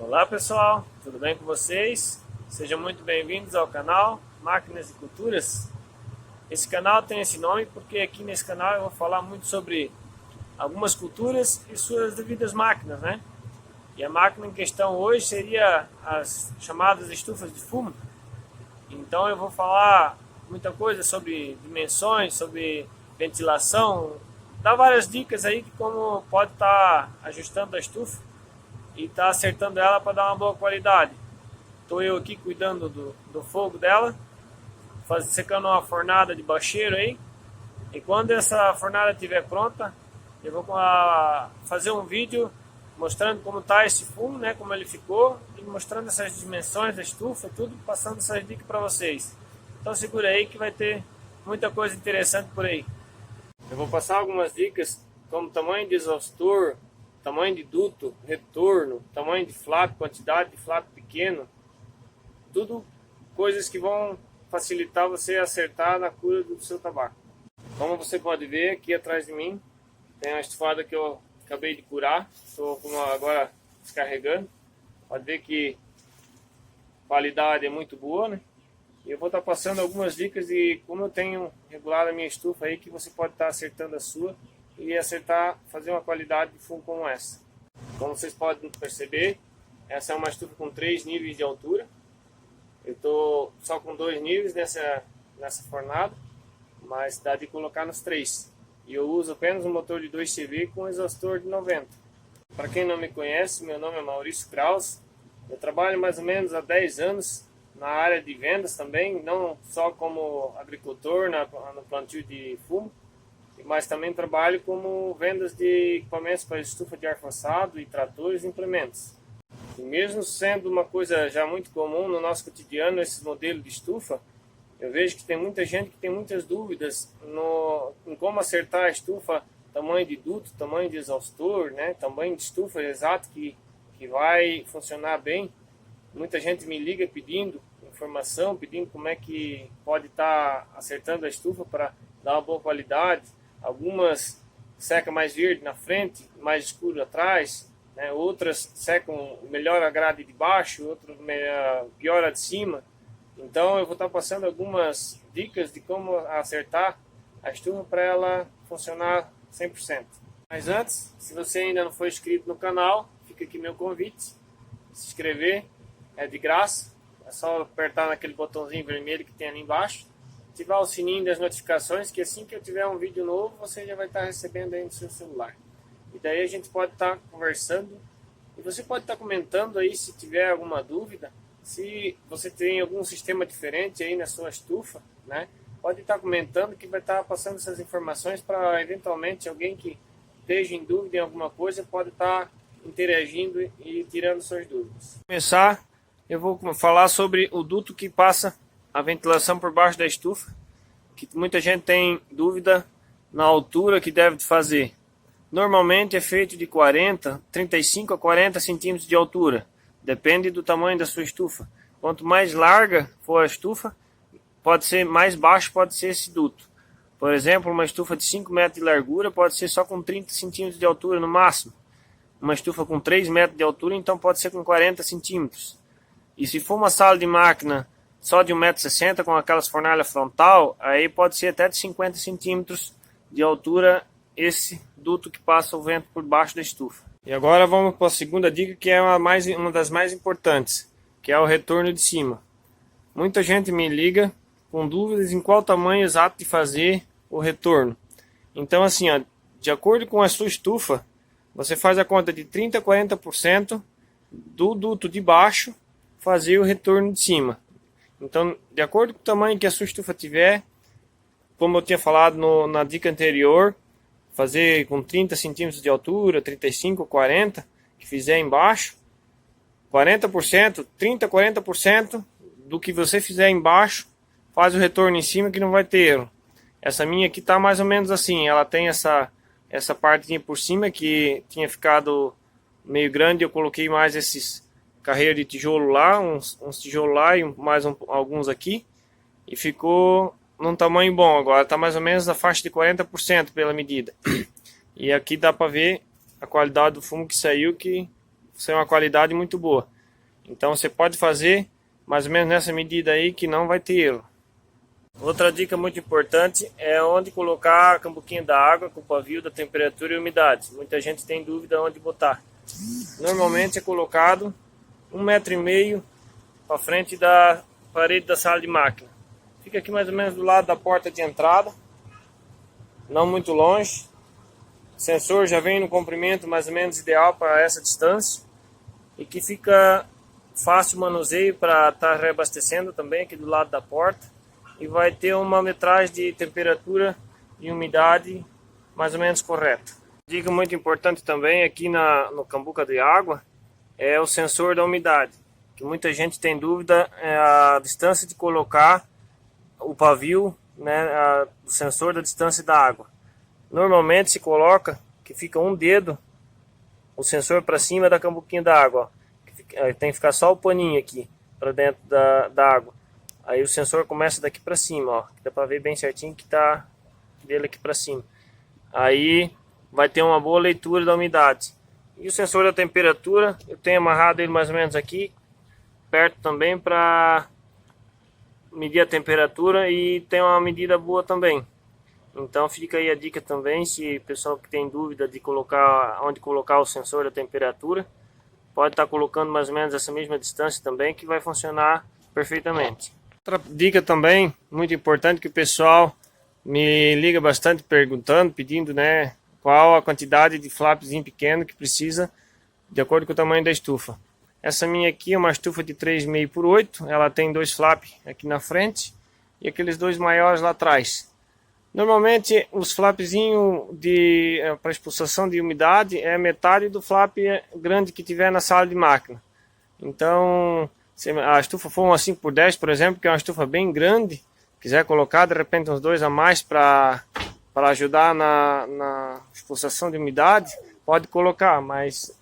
Olá pessoal, tudo bem com vocês? Sejam muito bem-vindos ao canal Máquinas e Culturas. Esse canal tem esse nome porque aqui nesse canal eu vou falar muito sobre algumas culturas e suas devidas máquinas, né? E a máquina em questão hoje seria as chamadas estufas de fumo. Então eu vou falar muita coisa sobre dimensões, sobre ventilação, dar várias dicas aí de como pode estar ajustando a estufa e tá acertando ela para dar uma boa qualidade. Estou eu aqui cuidando do fogo dela, secando uma fornada de bacheiro aí. E quando essa fornada estiver pronta, eu vou fazer um vídeo mostrando como está esse fumo, né, como ele ficou, e mostrando essas dimensões da estufa, tudo, passando essas dicas para vocês. Então segura aí que vai ter muita coisa interessante por aí. Eu vou passar algumas dicas como tamanho de exaustor, tamanho de duto, retorno, tamanho de flap, quantidade de flap pequeno, tudo coisas que vão facilitar você acertar na cura do seu tabaco. Como você pode ver aqui atrás de mim, tem uma estufada que eu acabei de curar, estou agora descarregando. Pode ver que a qualidade é muito boa, né? E eu vou estar passando algumas dicas de como eu tenho regulado a minha estufa aí, que você pode estar acertando a sua e acertar, fazer uma qualidade de fumo como essa. Como vocês podem perceber, essa é uma estufa com 3 níveis de altura. Eu estou só com 2 níveis nessa fornada, mas dá de colocar nos 3. E eu uso apenas um motor de 2 CV com exaustor de 90. Para quem não me conhece, meu nome é Maurício Kraus. Eu trabalho mais ou menos há 10 anos na área de vendas também, não só como agricultor no plantio de fumo, mas também trabalho como vendas de equipamentos para estufa de ar forçado e tratores e implementos. E mesmo sendo uma coisa já muito comum no nosso cotidiano, esses modelos de estufa, eu vejo que tem muita gente que tem muitas dúvidas em como acertar a estufa, tamanho de duto, tamanho de exaustor, né, tamanho de estufa exato que vai funcionar bem. Muita gente me liga pedindo informação, pedindo como é que pode estar acertando a estufa para dar uma boa qualidade. Algumas secam mais verde na frente, mais escuro atrás, né? Outras secam melhor a grade de baixo, outras pior a de cima. Então eu vou estar passando algumas dicas de como acertar a estufa para ela funcionar 100%. Mas antes, se você ainda não for inscrito no canal, fica aqui meu convite, se inscrever, é de graça, é só apertar naquele botãozinho vermelho que tem ali embaixo. Ativar o sininho das notificações, que assim que eu tiver um vídeo novo, você já vai estar recebendo aí no seu celular. E daí a gente pode estar conversando, e você pode estar comentando aí se tiver alguma dúvida, se você tem algum sistema diferente aí na sua estufa, né? Pode estar comentando que vai estar passando essas informações para eventualmente alguém que esteja em dúvida em alguma coisa, pode estar interagindo e tirando suas dúvidas. Para começar, eu vou falar sobre o duto que passa a ventilação por baixo da estufa, que muita gente tem dúvida na altura que deve fazer. Normalmente é feito de 35 a 40 centímetros de altura, depende do tamanho da sua estufa. Quanto mais larga for a estufa, pode ser mais baixo, pode ser esse duto. Por exemplo, uma estufa de 5 metros de largura pode ser só com 30 centímetros de altura no máximo. Uma estufa com 3 metros de altura, então pode ser com 40 centímetros. E se for uma sala de máquina só de 1,60 m com aquelas fornalhas frontal, aí pode ser até de 50 centímetros de altura esse duto que passa o vento por baixo da estufa. E agora vamos para a segunda dica, que é uma das mais importantes, que é o retorno de cima. Muita gente me liga com dúvidas em qual tamanho exato de fazer o retorno. Então assim, ó, de acordo com a sua estufa, você faz a conta de 30 a 40% do duto de baixo fazer o retorno de cima. Então, de acordo com o tamanho que a sua estufa tiver, como eu tinha falado na dica anterior, fazer com 30 centímetros de altura, 35 ou 40, que fizer embaixo, 40%, 30 a 40% do que você fizer embaixo, faz o retorno em cima que não vai ter erro. Essa minha aqui está mais ou menos assim, ela tem essa partezinha por cima que tinha ficado meio grande, eu coloquei mais esses carreira de tijolo lá, uns tijolos lá e alguns aqui, e ficou num tamanho bom. Agora está mais ou menos na faixa de 40% pela medida. E aqui dá para ver a qualidade do fumo que saiu, que ser uma qualidade muito boa. Então você pode fazer mais ou menos nessa medida aí que não vai ter erro. Outra dica muito importante é onde colocar a cambuquinha da água com o pavio da temperatura e umidade. Muita gente tem dúvida onde botar. Normalmente é colocado 1,5 m para frente da parede da sala de máquina. Fica aqui mais ou menos do lado da porta de entrada, não muito longe. O sensor já vem no comprimento mais ou menos ideal para essa distância e que fica fácil manuseio para estar reabastecendo também aqui do lado da porta, e vai ter uma metragem de temperatura e umidade mais ou menos correta. Dica muito importante também aqui no cambuca de água é o sensor da umidade, que muita gente tem dúvida é a distância de colocar o pavio, né, o sensor da distância da água. Normalmente se coloca que fica um dedo o sensor para cima da cambuquinha da água, ó. Tem que ficar só o paninho aqui para dentro da água. Aí o sensor começa daqui para cima, ó, dá para ver bem certinho que tá dele aqui para cima. Aí vai ter uma boa leitura da umidade. E o sensor da temperatura, eu tenho amarrado ele mais ou menos aqui perto também para medir a temperatura e tem uma medida boa também. Então fica aí a dica também, se o pessoal que tem dúvida de colocar onde colocar o sensor da temperatura, pode estar colocando mais ou menos essa mesma distância também, que vai funcionar perfeitamente. Outra dica também muito importante, que o pessoal me liga bastante perguntando, pedindo, né, qual a quantidade de flapzinho pequeno que precisa de acordo com o tamanho da estufa. Essa minha aqui é uma estufa de 3,5 por 8, ela tem 2 flaps aqui na frente e aqueles 2 maiores lá atrás. Normalmente os flapzinhos para expulsação de umidade é metade do flap grande que tiver na sala de máquina. Então, se a estufa for uma 5 por 10, por exemplo, que é uma estufa bem grande, quiser colocar de repente uns 2 a mais para ajudar na expulsação de umidade, pode colocar, mas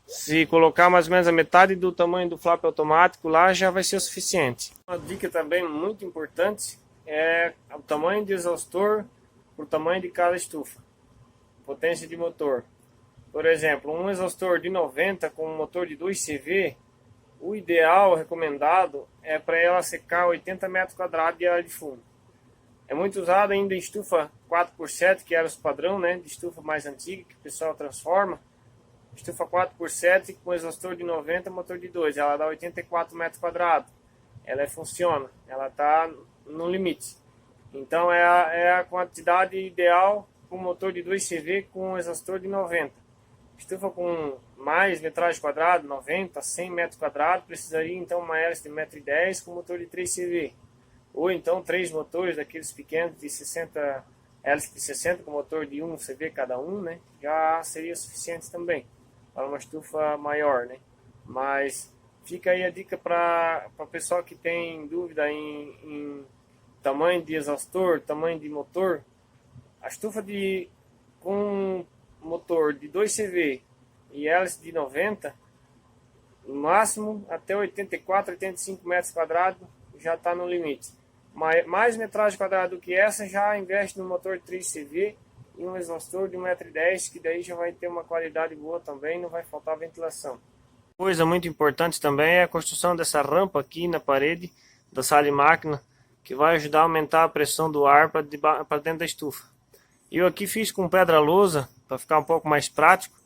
se colocar mais ou menos a metade do tamanho do flap automático lá, já vai ser o suficiente. Uma dica também muito importante é o tamanho de exaustor por tamanho de cada estufa, potência de motor. Por exemplo, um exaustor de 90 com um motor de 2 CV, o ideal, recomendado, é para ela secar 80 metros quadrados de área de fumo. É muito usado ainda em estufa 4x7, que era o padrão, né, de estufa mais antiga, que o pessoal transforma. Estufa 4x7 com exaustor de 90, motor de 2, ela dá 84 metros quadrados. Ela funciona, ela está no limite. Então é a quantidade ideal com motor de 2 CV com exaustor de 90. Estufa com mais metragem quadrada, 90, 100 metros quadrados, precisaria então uma hélice de 1,10 m com motor de 3 CV. Ou então 3 motores daqueles pequenos de 60, hélice de 60 com motor de 1 CV cada um, né? Já seria suficiente também para uma estufa maior, né? Mas fica aí a dica para o pessoal que tem dúvida em tamanho de exaustor, tamanho de motor. A estufa com motor de 2 CV e hélice de 90, no máximo até 84, 85 metros quadrados já está no limite. Mais metragem quadrada do que essa, já investe no motor de 3 CV e um exaustor de 1,10 m, que daí já vai ter uma qualidade boa também, não vai faltar ventilação. Coisa muito importante também é a construção dessa rampa aqui na parede da sala de máquina, que vai ajudar a aumentar a pressão do ar para dentro da estufa. Eu aqui fiz com pedra lousa para ficar um pouco mais prático.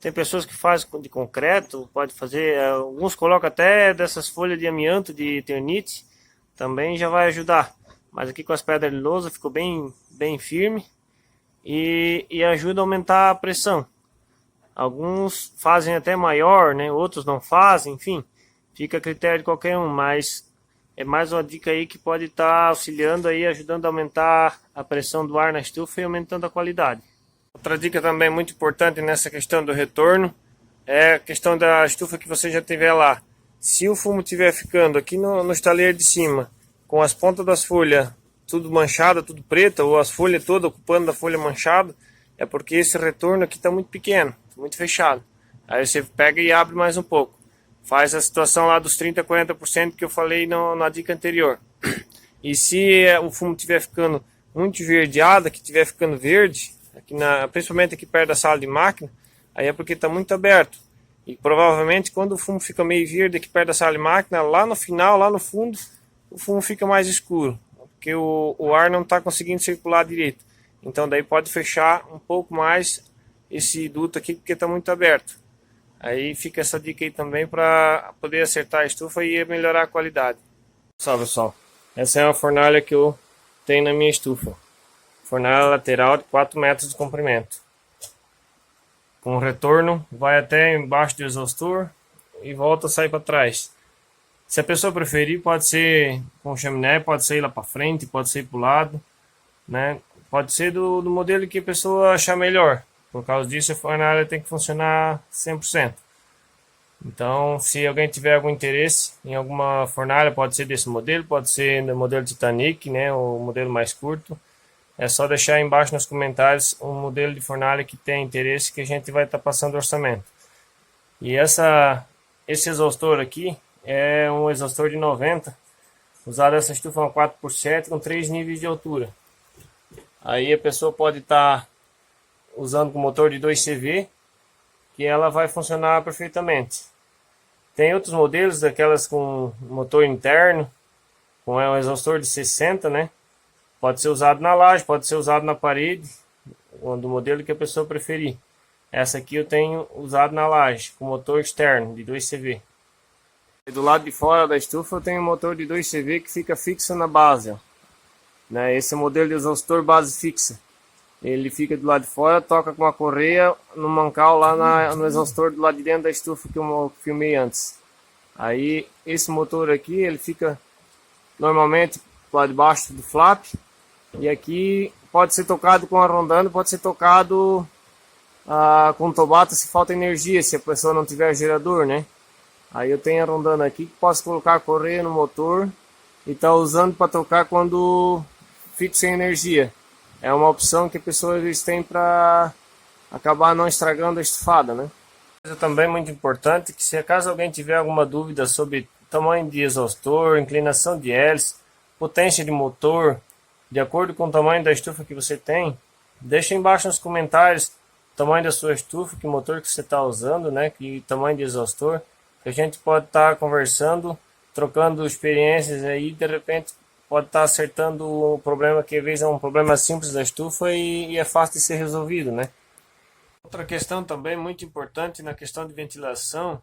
Tem pessoas que fazem de concreto, pode fazer, alguns colocam até dessas folhas de amianto de Eternit, também já vai ajudar. Mas aqui com as pedras de lousa ficou bem firme e ajuda a aumentar a pressão. Alguns fazem até maior, né? Outros não fazem, enfim, fica a critério de qualquer um, mas é mais uma dica aí que pode estar auxiliando aí, ajudando a aumentar a pressão do ar na estufa e aumentando a qualidade. Outra dica também muito importante nessa questão do retorno é a questão da estufa que você já tiver lá. Se o fumo estiver ficando aqui no estaleiro de cima, com as pontas das folhas tudo manchada, tudo preta, ou as folhas todas ocupando a folha manchada, é porque esse retorno aqui está muito pequeno, muito fechado. Aí você pega e abre mais um pouco. Faz a situação lá dos 30% a 40% que eu falei na dica anterior. E se o fumo estiver ficando muito esverdeado, que estiver ficando verde, aqui principalmente aqui perto da sala de máquina, aí é porque está muito aberto. E provavelmente quando o fumo fica meio verde aqui perto da sala de máquina, lá no final, lá no fundo, o fumo fica mais escuro, porque o ar não está conseguindo circular direito. Então daí pode fechar um pouco mais esse duto aqui, porque está muito aberto. Aí fica essa dica aí também para poder acertar a estufa e melhorar a qualidade. Pessoal, essa é uma fornalha que eu tenho na minha estufa. Fornalha lateral de 4 metros de comprimento. Com retorno, vai até embaixo do exaustor e volta a sair para trás. Se a pessoa preferir, pode ser com chaminé, pode ser lá para frente, pode ser para o lado, né? Pode ser do modelo que a pessoa achar melhor. Por causa disso, a fornalha tem que funcionar 100%. Então, se alguém tiver algum interesse em alguma fornalha, pode ser desse modelo, pode ser do modelo Titanic, né, o modelo mais curto. É só deixar aí embaixo nos comentários um modelo de fornalha que tem interesse, que a gente vai estar passando orçamento. E esse exaustor aqui é um exaustor de 90, usado essa estufa é uma 4x7 com 3 níveis de altura. Aí a pessoa pode estar usando com motor de 2CV, que ela vai funcionar perfeitamente. Tem outros modelos daquelas com motor interno, com um exaustor de 60, né? Pode ser usado na laje, pode ser usado na parede, do modelo que a pessoa preferir. Essa aqui eu tenho usado na laje, com motor externo de 2CV. E do lado de fora da estufa eu tenho um motor de 2CV que fica fixo na base, ó. Né? Esse é o modelo de exaustor base fixa. Ele fica do lado de fora, toca com a correia no mancal lá no exaustor do lado de dentro da estufa que eu filmei antes. Aí esse motor aqui, ele fica normalmente do lado de baixo do flap. E aqui pode ser tocado com a rondando, pode ser tocado com tobata se falta energia, se a pessoa não tiver gerador, né? Aí eu tenho a rondando aqui que posso colocar a correia no motor e tá usando para tocar quando fico sem energia. É uma opção que a pessoa tem para acabar não estragando a estufada, né? Coisa também muito importante que, se acaso alguém tiver alguma dúvida sobre tamanho de exaustor, inclinação de hélice, potência de motor, de acordo com o tamanho da estufa que você tem, deixa embaixo nos comentários o tamanho da sua estufa, que motor que você está usando, né? Que tamanho de exaustor, que a gente pode estar conversando, trocando experiências aí, de repente pode estar acertando o problema que às vezes é um problema simples da estufa e é fácil de ser resolvido, né? Outra questão também muito importante na questão de ventilação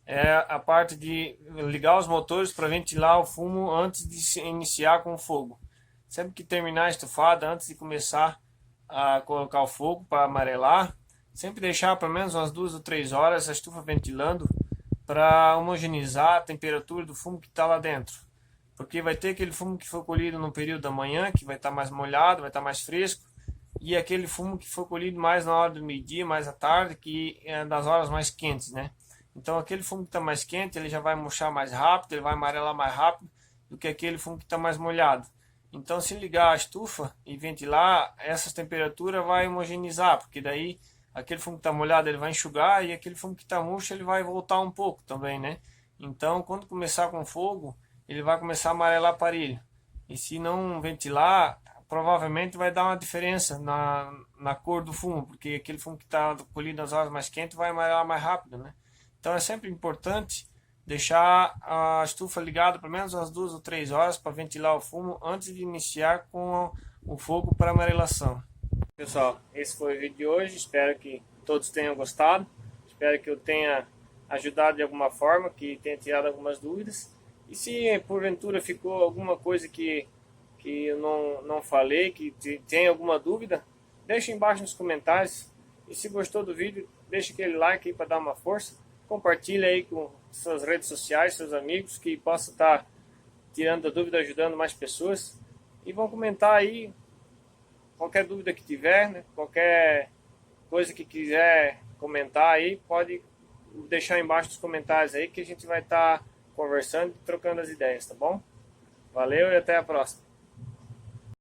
é a parte de ligar os motores para ventilar o fumo antes de se iniciar com o fogo. Sempre que terminar a estufada, antes de começar a colocar o fogo para amarelar, sempre deixar pelo menos umas 2 ou 3 horas a estufa ventilando para homogeneizar a temperatura do fumo que está lá dentro. Porque vai ter aquele fumo que foi colhido no período da manhã, que vai estar mais molhado, vai estar mais fresco, e aquele fumo que foi colhido mais na hora do meio-dia, mais à tarde, que é das horas mais quentes, né? Então aquele fumo que está mais quente, ele já vai murchar mais rápido, ele vai amarelar mais rápido do que aquele fumo que está mais molhado. Então, se ligar a estufa e ventilar, essa temperatura vai homogeneizar, porque daí aquele fumo que está molhado ele vai enxugar e aquele fumo que está murcho ele vai voltar um pouco também, né? Então, quando começar com fogo, ele vai começar a amarelar parelho. E se não ventilar, provavelmente vai dar uma diferença na cor do fumo, porque aquele fumo que está colhido nas horas mais quentes vai amarelar mais rápido, né? Então é sempre importante deixar a estufa ligada pelo menos umas 2 ou 3 horas para ventilar o fumo antes de iniciar com o fogo para amarelação. Pessoal, esse foi o vídeo de hoje, espero que todos tenham gostado, espero que eu tenha ajudado de alguma forma, que tenha tirado algumas dúvidas. E se porventura ficou alguma coisa que eu não falei, que tem alguma dúvida, deixa embaixo nos comentários. E se gostou do vídeo, deixa aquele like aí para dar uma força. Compartilha aí com suas redes sociais, seus amigos, que possam estar tirando a dúvida, ajudando mais pessoas. E vão comentar aí qualquer dúvida que tiver, né? Qualquer coisa que quiser comentar aí, pode deixar embaixo nos comentários aí, que a gente vai estar conversando e trocando as ideias, tá bom? Valeu e até a próxima.